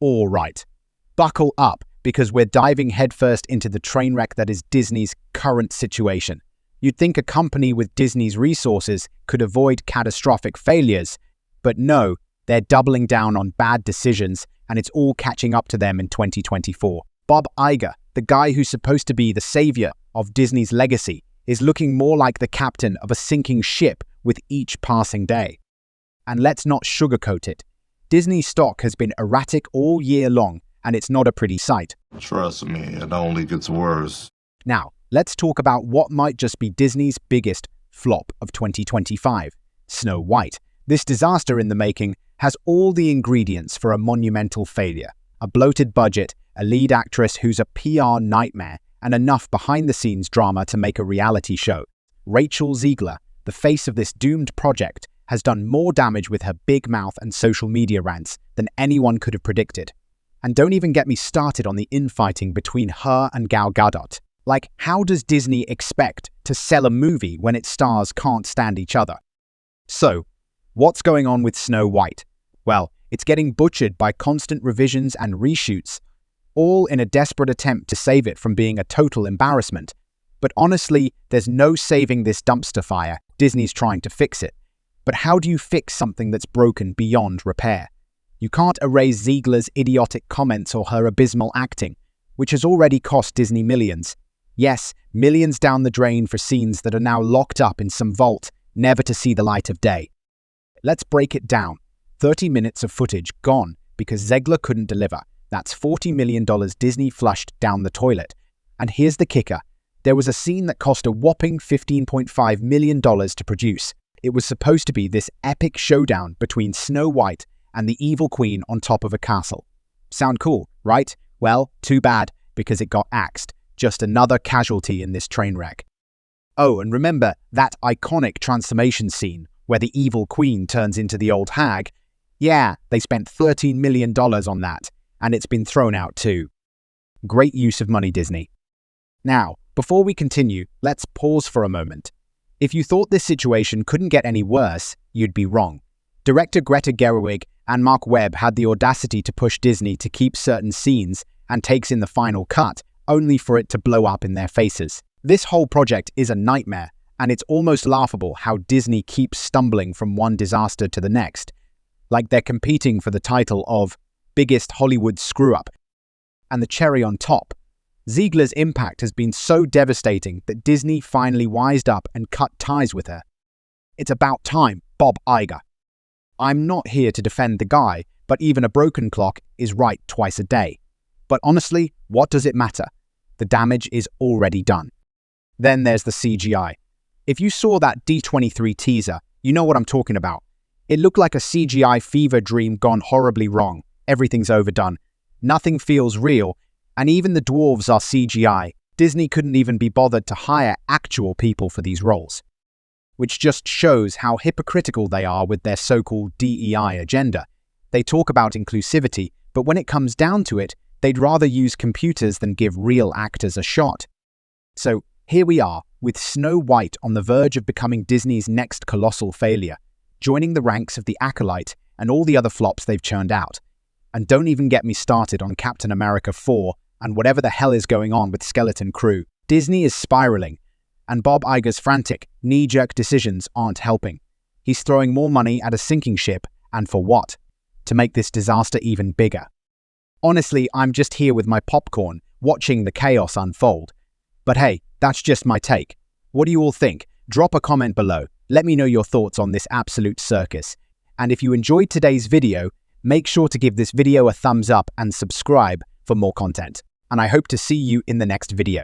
All right, buckle up because we're diving headfirst into the train wreck that is Disney's current situation. You'd think a company with Disney's resources could avoid catastrophic failures, but no, they're doubling down on bad decisions and it's all catching up to them in 2024. Bob Iger, the guy who's supposed to be the savior of Disney's legacy, is looking more like the captain of a sinking ship with each passing day. And let's not sugarcoat it. Disney's stock has been erratic all year long, and it's not a pretty sight. Trust me, it only gets worse. Now, let's talk about what might just be Disney's biggest flop of 2025, Snow White. This disaster in the making has all the ingredients for a monumental failure. A bloated budget, a lead actress who's a PR nightmare, and enough behind-the-scenes drama to make a reality show. Rachel Zegler, the face of this doomed project, has done more damage with her big mouth and social media rants than anyone could have predicted. And don't even get me started on the infighting between her and Gal Gadot. Like, how does Disney expect to sell a movie when its stars can't stand each other? So, what's going on with Snow White? Well, it's getting butchered by constant revisions and reshoots, all in a desperate attempt to save it from being a total embarrassment. But honestly, there's no saving this dumpster fire. Disney's trying to fix it. But how do you fix something that's broken beyond repair? You can't erase Ziegler's idiotic comments or her abysmal acting, which has already cost Disney millions. Yes, millions down the drain for scenes that are now locked up in some vault, never to see the light of day. Let's break it down. 30 minutes of footage gone because Zegler couldn't deliver. That's $40 million Disney flushed down the toilet. And here's the kicker. There was a scene that cost a whopping $15.5 million to produce. It was supposed to be this epic showdown between Snow White and the evil queen on top of a castle. Sound cool, right? Well, too bad, because it got axed. Just another casualty in this train wreck. Oh, and remember that iconic transformation scene where the evil queen turns into the old hag? Yeah, they spent $13 million on that, and it's been thrown out too. Great use of money, Disney. Now, before we continue, let's pause for a moment. If you thought this situation couldn't get any worse, you'd be wrong. Director Greta Gerwig and Mark Webb had the audacity to push Disney to keep certain scenes and takes in the final cut, only for it to blow up in their faces. This whole project is a nightmare, and it's almost laughable how Disney keeps stumbling from one disaster to the next, like they're competing for the title of biggest Hollywood screw-up. And the cherry on top, Ziegler's impact has been so devastating that Disney finally wised up and cut ties with her. It's about time, Bob Iger. I'm not here to defend the guy, but even a broken clock is right twice a day. But honestly, what does it matter? The damage is already done. Then there's the CGI. If you saw that D23 teaser, you know what I'm talking about. It looked like a CGI fever dream gone horribly wrong. Everything's overdone. Nothing feels real. And even the dwarves are CGI. Disney couldn't even be bothered to hire actual people for these roles. Which just shows how hypocritical they are with their so-called DEI agenda. They talk about inclusivity, but when it comes down to it, they'd rather use computers than give real actors a shot. So here we are, with Snow White on the verge of becoming Disney's next colossal failure, joining the ranks of the Acolyte and all the other flops they've churned out. And don't even get me started on Captain America 4 and whatever the hell is going on with Skeleton Crew. Disney is spiraling, and Bob Iger's frantic, knee-jerk decisions aren't helping. He's throwing more money at a sinking ship, and for what? To make this disaster even bigger. Honestly, I'm just here with my popcorn, watching the chaos unfold. But hey, that's just my take. What do you all think? Drop a comment below. Let me know your thoughts on this absolute circus. And if you enjoyed today's video, make sure to give this video a thumbs up and subscribe for more content. And I hope to see you in the next video.